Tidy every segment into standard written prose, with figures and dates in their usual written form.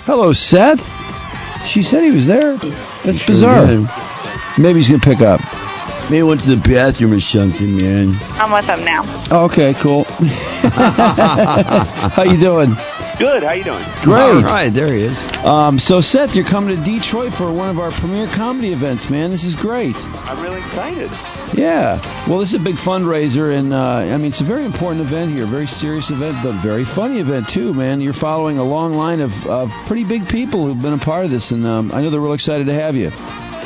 Hello, Seth. She said he was there. That's bizarre. Maybe he's going to pick up. Maybe he went to the bathroom or something, man. I'm with him now. Oh, okay, cool. How you doing? Good. How you doing? Great. All right, there he is. So, Seth, you're coming to Detroit for one of our premier comedy events, man. This is great. I'm really excited. Yeah. Well, this is a big fundraiser, and, it's a very important event here, a very serious event, but very funny event, too, man. You're following a long line of pretty big people who've been a part of this, and I know they're real excited to have you.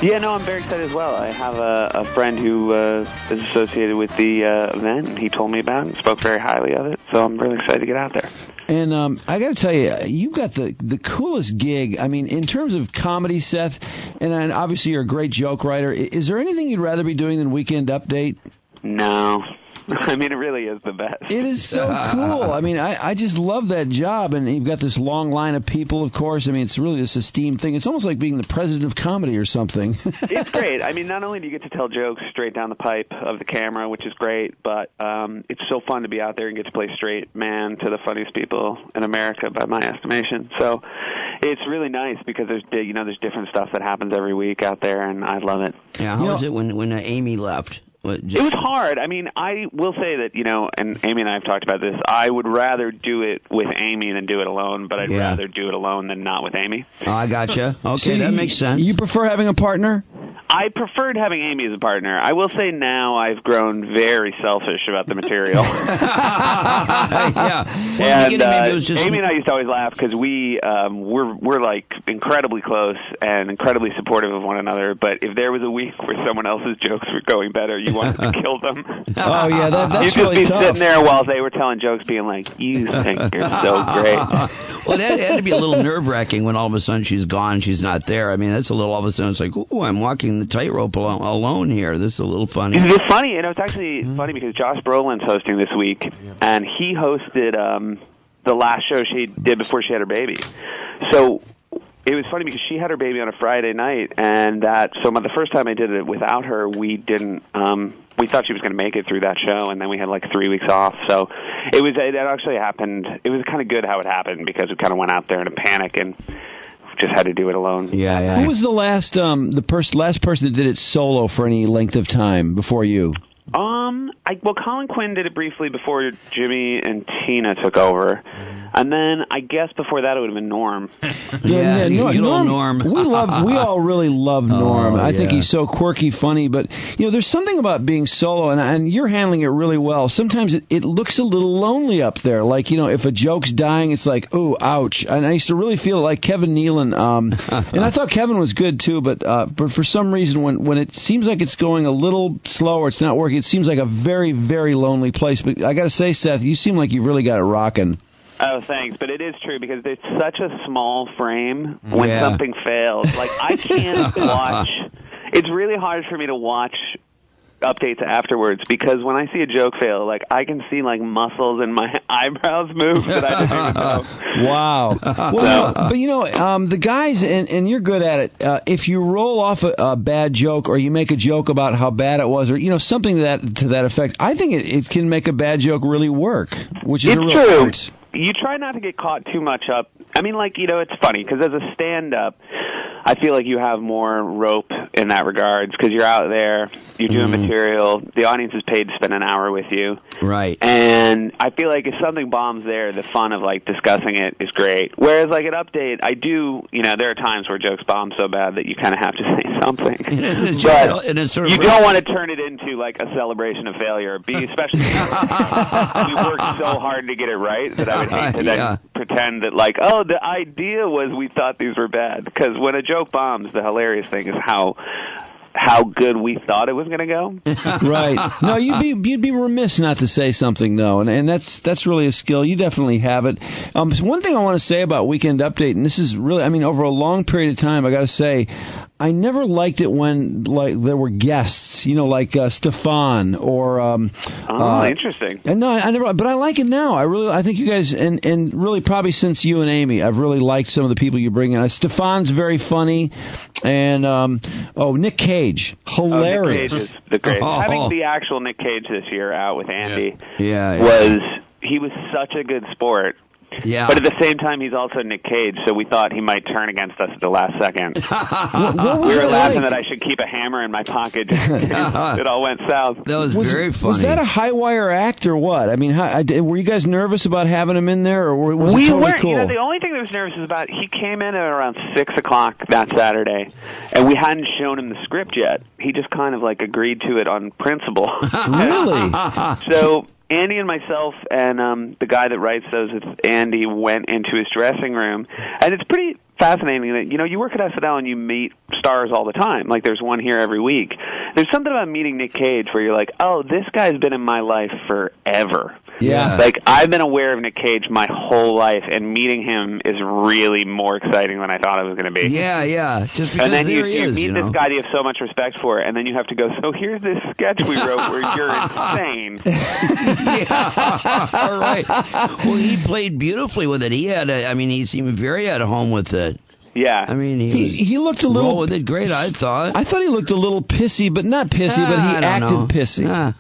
Yeah, no, I'm very excited as well. I have a friend who is associated with the event, and he told me about it and spoke very highly of it, so I'm really excited to get out there. And I got to tell you, you've got the coolest gig. I mean, in terms of comedy, Seth, and obviously you're a great joke writer. Is there anything you'd rather be doing than Weekend Update? No. I mean, it really is the best. It is so cool. I mean, I just love that job, and you've got this long line of people, of course. I mean, it's really this esteemed thing. It's almost like being the president of comedy or something. It's great. I mean, not only do you get to tell jokes straight down the pipe of the camera, which is great, but it's so fun to be out there and get to play straight man to the funniest people in America, by my estimation. So it's really nice because there's different stuff that happens every week out there, and I love it. Yeah, how was it when Amy left? It was hard. I mean, I will say that, and Amy and I have talked about this, I would rather do it with Amy than do it alone, but I'd rather do it alone than not with Amy. Oh, I gotcha. Okay, that makes sense. You prefer having a partner? I preferred having Amy as a partner. I will say now I've grown very selfish about the material. Yeah. And Amy and I used to always laugh because we're like incredibly close and incredibly supportive of one another. But if there was a week where someone else's jokes were going better, you wanted to kill them. Oh yeah, that's You'd really just be tough. sitting there while they were telling jokes, being like, "You think you're so great." Well, that had to be a little nerve-wracking when all of a sudden she's gone, she's not there. I mean, that's a little, all of a sudden it's like, ooh, I'm walking the tightrope alone here. This is a little funny. It's funny, it's actually funny because Josh Brolin's hosting this week, and he hosted the last show she did before she had her baby. So it was funny because she had her baby on a Friday night, and the first time I did it without her, we didn't. We thought she was going to make it through that show, and then we had like 3 weeks off. So it actually happened. It was kind of good how it happened because we kind of went out there in a panic and just had to do it alone. Yeah. Who was the last last person that did it solo for any length of time before you? Colin Quinn did it briefly before Jimmy and Tina took over, and then I guess before that it would have been Norm. Norm. We all really love Norm. I think he's so quirky, funny, but there's something about being solo, and you're handling it really well. Sometimes it looks a little lonely up there. Like if a joke's dying, it's like, ooh, ouch. And I used to really feel like Kevin Nealon, and I thought Kevin was good too, but for some reason when it seems like it's going a little slow or it's not working, it seems like a very, very lonely place. But I got to say, Seth, you seem like you've really got it rocking. Oh, thanks. But it is true because it's such a small frame when something fails. Like, I can't watch. It's really hard for me to watch updates afterwards because when I see a joke fail, like, I can see, like, muscles and my eyebrows move that I didn't even know. Wow. Well, but, the guys, and you're good at it, if you roll off a bad joke or you make a joke about how bad it was or, something to that effect, I think it can make a bad joke really work, which is a real true. point. You try not to get caught too much up. I mean, like, it's funny because as a stand-up, I feel like you have more rope in that regards because you're out there, you're doing material, the audience is paid to spend an hour with you. Right. And I feel like if something bombs there, the fun of, like, discussing it is great. Whereas, like, an update, I do, there are times where jokes bomb so bad that you kind of have to say something. But you don't want to turn it into, like, a celebration of failure, especially we worked so hard to get it right that I would hate to then pretend that, like, oh, the idea was we thought these were bad. Because when a joke bombs, the hilarious thing is how good we thought it was going to go. Right. No, you'd be remiss not to say something though, and that's really a skill. You definitely have it. So one thing I want to say about Weekend Update, and this is really, over a long period of time, I got to say, I never liked it when there were guests, like Stefan or. Interesting. And no, I never. But I like it now. I think you guys, and really probably since you and Amy, I've really liked some of the people you bring in. Stefan's very funny, and Nick Cage, hilarious. Nick Cage is the greatest. Having the actual Nick Cage this year out with Andy he he was such a good sport. Yeah. But at the same time, he's also Nick Cage, so we thought he might turn against us at the last second. We were laughing that I should keep a hammer in my pocket just in case it all went south. That was very funny. Was that a high-wire act or what? I mean, were you guys nervous about having him in there, or was it totally cool? You know, the only thing that was nervous is about he came in at around 6 o'clock that Saturday, and we hadn't shown him the script yet. He just kind of like agreed to it on principle. Really? So Andy and myself and the guy that writes those, Andy, went into his dressing room, and it's pretty fascinating that, you know, you work at SNL and you meet stars all the time. Like, there's one here every week. There's something about meeting Nick Cage where you're like, oh, this guy's been in my life forever. Yeah. Like, I've been aware of Nick Cage my whole life, and meeting him is really more exciting than I thought it was going to be. Yeah, yeah. Just because and then you meet this guy that you have so much respect for, and then you have to go, so here's this sketch we wrote where you're insane. Yeah. All right. Well, he played beautifully with it. He seemed very at home with it. Yeah. I mean, he looked a little... with it great, I thought. I thought he looked a little pissy, but not pissy, but he acted pissy.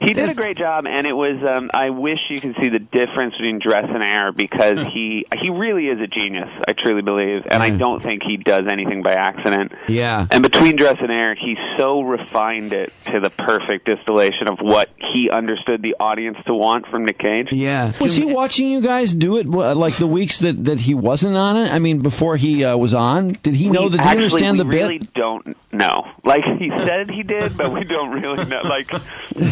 He did a great job, and it was, I wish you could see the difference between Dress and Air, because he really is a genius, I truly believe, and I don't think he does anything by accident. Yeah. And between Dress and Air, he so refined it to the perfect distillation of what he understood the audience to want from Nick Cage. Yeah. Was he watching you guys do it, like the weeks that he wasn't on it? I mean, before he was on? Did he know? Did he understand the bit? We really don't know. Like, he said he did, but we don't really know. Like... we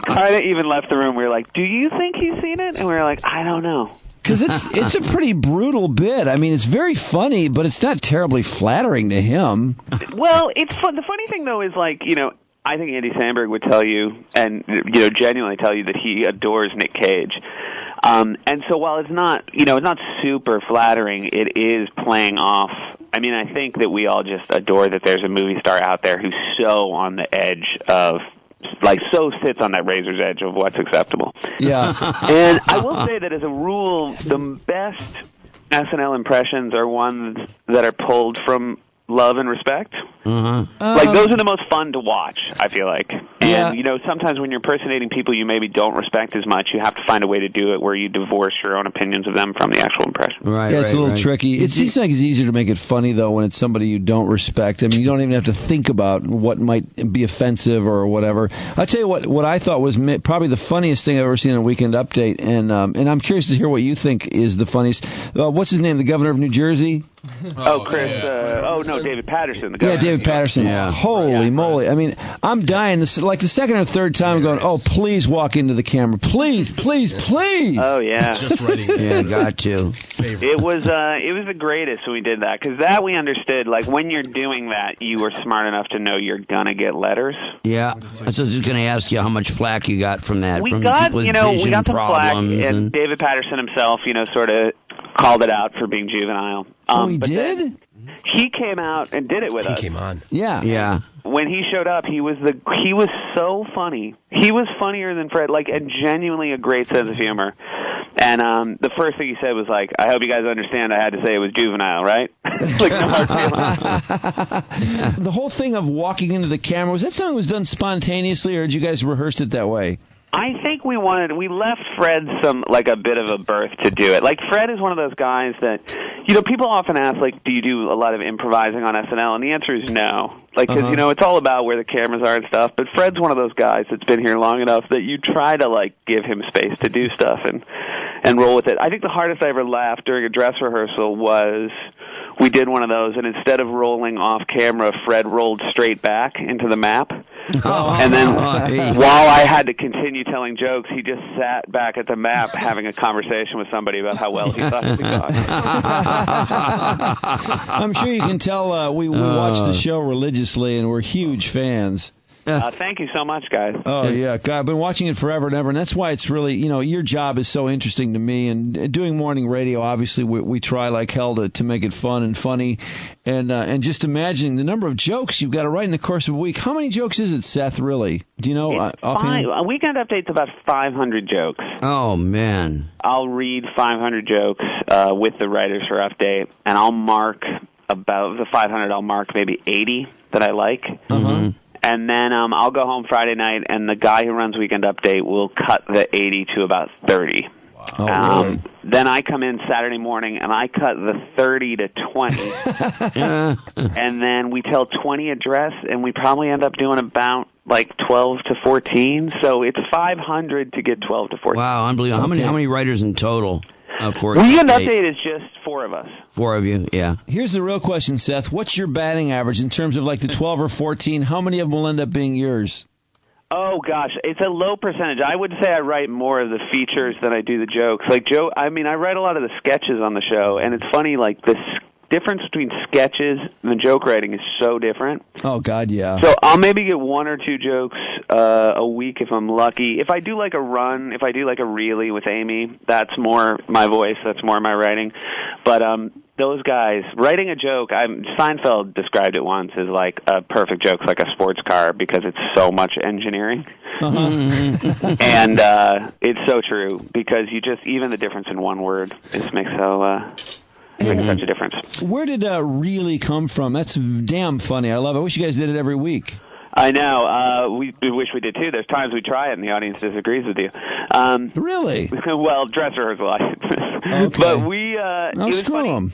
kind of even left the room. We were like, do you think he's seen it? And we were like, I don't know. Because it's a pretty brutal bit. I mean, it's very funny, but it's not terribly flattering to him. Well, it's fun. The funny thing, though, is like, you know, I think Andy Samberg would tell you, and, you know, genuinely tell you that he adores Nick Cage. And so while it's not, you know, it's not super flattering, it is playing off. I mean, I think that we all just adore that there's a movie star out there who's so on the edge of, like, so sits on that razor's edge of what's acceptable. Yeah. And I will say that as a rule, the best SNL impressions are ones that are pulled from love and respect. Like, those are the most fun to watch, I feel like. And, you know, sometimes when you're impersonating people you maybe don't respect as much, you have to find a way to do it where you divorce your own opinions of them from the actual impression. Right, yeah, it's a little tricky. It seems like it's easier to make it funny, though, when it's somebody you don't respect. I mean, you don't even have to think about what might be offensive or whatever. I'll tell you what I thought was probably the funniest thing I've ever seen on Weekend Update, and I'm curious to hear what you think is the funniest. What's his name, the governor of New Jersey? Chris. David Patterson. The governor. Yeah, David Patterson. Yeah. Holy moly. I mean, I'm dying. Like the second or third time going, oh, please walk into the camera. Please, please, please. Oh, yeah. Just ready. Yeah, got you. It was the greatest when we did that, because that we understood, like, when you're doing that, you were smart enough to know you're going to get letters. Yeah. I was just going to ask you how much flack you got from that. We got some flack, and David Patterson himself, you know, sort of called it out for being juvenile. He did? He came out and did it with us. He came on. Yeah. Yeah. When he showed up, he was so funny. He was funnier than Fred, like, and genuinely a great sense of humor. And the first thing he said was like, I hope you guys understand I had to say it was juvenile, right? Like, no hard feelings. The whole thing of walking into the camera, was that something that was done spontaneously, or did you guys rehearse it that way? I think we left Fred a bit of a berth to do it. Like, Fred is one of those guys that, you know, people often ask, like, do you do a lot of improvising on SNL? And the answer is no. Like, because, you know, it's all about where the cameras are and stuff. But Fred's one of those guys that's been here long enough that you try to, like, give him space to do stuff and roll with it. I think the hardest I ever laughed during a dress rehearsal was we did one of those, and instead of rolling off camera, Fred rolled straight back into the map. And then while I had to continue telling jokes, he just sat back at the map having a conversation with somebody about how well he thought it had gone. I'm sure you can tell we watch the show religiously, and we're huge fans. Thank you so much, guys. Oh, yeah. God, I've been watching it forever and ever, and that's why it's really, you know, your job is so interesting to me. And doing morning radio, obviously, we try like hell to make it fun and funny. And just imagining the number of jokes you've got to write in the course of a week. How many jokes is it, Seth, really? Do you know? A Weekend Update's about 500 jokes. Oh, man. I'll read 500 jokes with the writers for Update, and I'll mark about the 500, I'll mark maybe 80 that I like. Mm-hmm. And then I'll go home Friday night, and the guy who runs Weekend Update will cut the 80 to about 30. Oh, really? Then I come in Saturday morning and I cut the 30 to 20. And then we tell 20 address, and we probably end up doing about like 12 to 14. So it's 500 to get 12 to 14. Wow, unbelievable. Okay. How many writers in total? Weekend Update is just 4 of us. 4 of you, yeah. Here's the real question, Seth. What's your batting average in terms of like the 12 or 14? How many of them will end up being yours? Oh, gosh, it's a low percentage. I would say I write more of the features than I do the jokes. Like, I write a lot of the sketches on the show, and it's funny, like, the difference between sketches and the joke writing is so different. Oh, God, yeah. So I'll maybe get 1 or 2 jokes a week if I'm lucky. If I do like a run, if I do like a really with Amy, that's more my voice, that's more my writing. But those guys, writing a joke, Seinfeld described it once as like a perfect joke's like a sports car because it's so much engineering. Uh-huh. And it's so true because even the difference in one word just makes such a difference. Where did really come from? That's damn funny. I love it. I wish you guys did it every week. I know. We wish we did, too. There's times we try it and the audience disagrees with you. Really? Well, dress rehearsal audiences. Okay. But it was screw funny. them.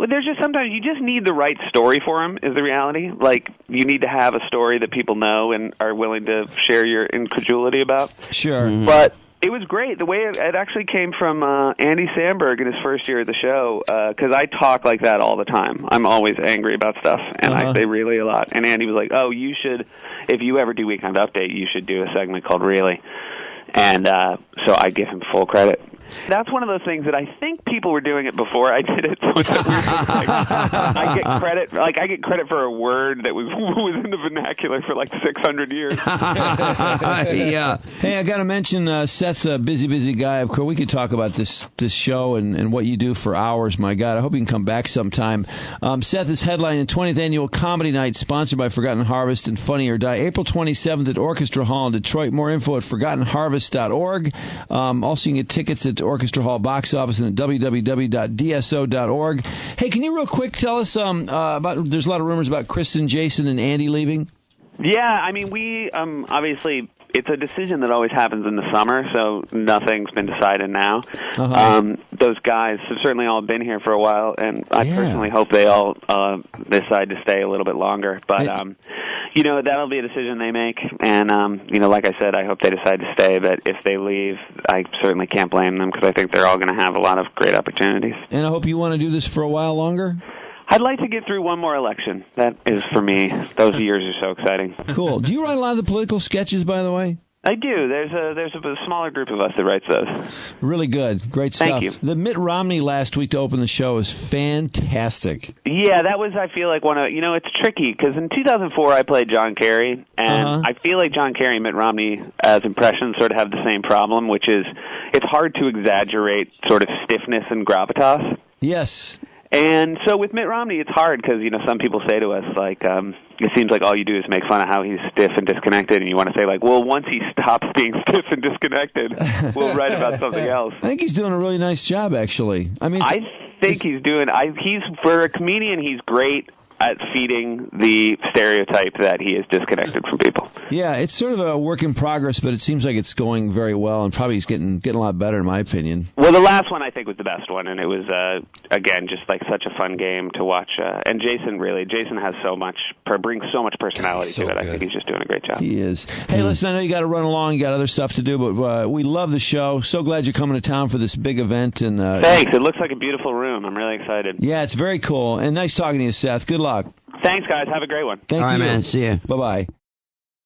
There's just sometimes you just need the right story for them, is the reality. Like, you need to have a story that people know and are willing to share your incredulity about. Sure. Mm-hmm. But it was great. The way it actually came from Andy Samberg in his first year at the show, because I talk like that all the time. I'm always angry about stuff, and I say really a lot. And Andy was like, oh, you should, if you ever do Weekend Update, you should do a segment called Really. And so I give him full credit. That's one of those things that I think people were doing it before I did it. So it's like, I get credit for a word that was in the vernacular for like 600 years. Yeah. Hey, I got to mention Seth's a busy guy. Of course, we could talk about this show and what you do for hours. My God, I hope you can come back sometime. Seth is headlining the 20th Annual Comedy Night, sponsored by Forgotten Harvest and Funny or Die, April 27th at Orchestra Hall in Detroit. More info at ForgottenHarvest.org. Also, you can get tickets at Orchestra Hall box office and at www.dso.org. Hey, can you real quick tell us about, there's a lot of rumors about Kristen, Jason, and Andy leaving? Yeah, I mean, we obviously, it's a decision that always happens in the summer, so nothing's been decided now. Those guys have certainly all been here for a while, and I personally hope they all decide to stay a little bit longer. But, that'll be a decision they make, and, like I said, I hope they decide to stay, but if they leave, I certainly can't blame them, because I think they're all going to have a lot of great opportunities. And I hope you want to do this for a while longer? I'd like to get through one more election. That is, for me, those years are so exciting. Cool. Do you write a lot of the political sketches, by the way? I do. There's a smaller group of us that writes those. Really good. Great stuff. Thank you. The Mitt Romney last week to open the show was fantastic. Yeah, that was, I feel like, it's tricky, because in 2004 I played John Kerry, and I feel like John Kerry and Mitt Romney as impressions sort of have the same problem, which is it's hard to exaggerate sort of stiffness and gravitas. Yes. And so with Mitt Romney, it's hard because, some people say to us, like, it seems like all you do is make fun of how he's stiff and disconnected, and you want to say, like, well, once he stops being stiff and disconnected, we'll write about something else. I think he's doing a really nice job, actually. I think he's for a comedian, he's great at feeding the stereotype that he is disconnected from people. Yeah, it's sort of a work in progress, but it seems like it's going very well, and probably he's getting a lot better, in my opinion. Well, the last one I think was the best one, and it was again just like such a fun game to watch. And Jason has brings so much personality to it. Good. I think he's just doing a great job. He is. Hey, listen, I know you got to run along, you got other stuff to do, but we love the show. So glad you're coming to town for this big event. And thanks. It looks like a beautiful room. I'm really excited. Yeah, it's very cool, and nice talking to you, Seth. Good luck. Thanks, guys. Have a great one. Thank you. All right, man. See ya. Bye-bye.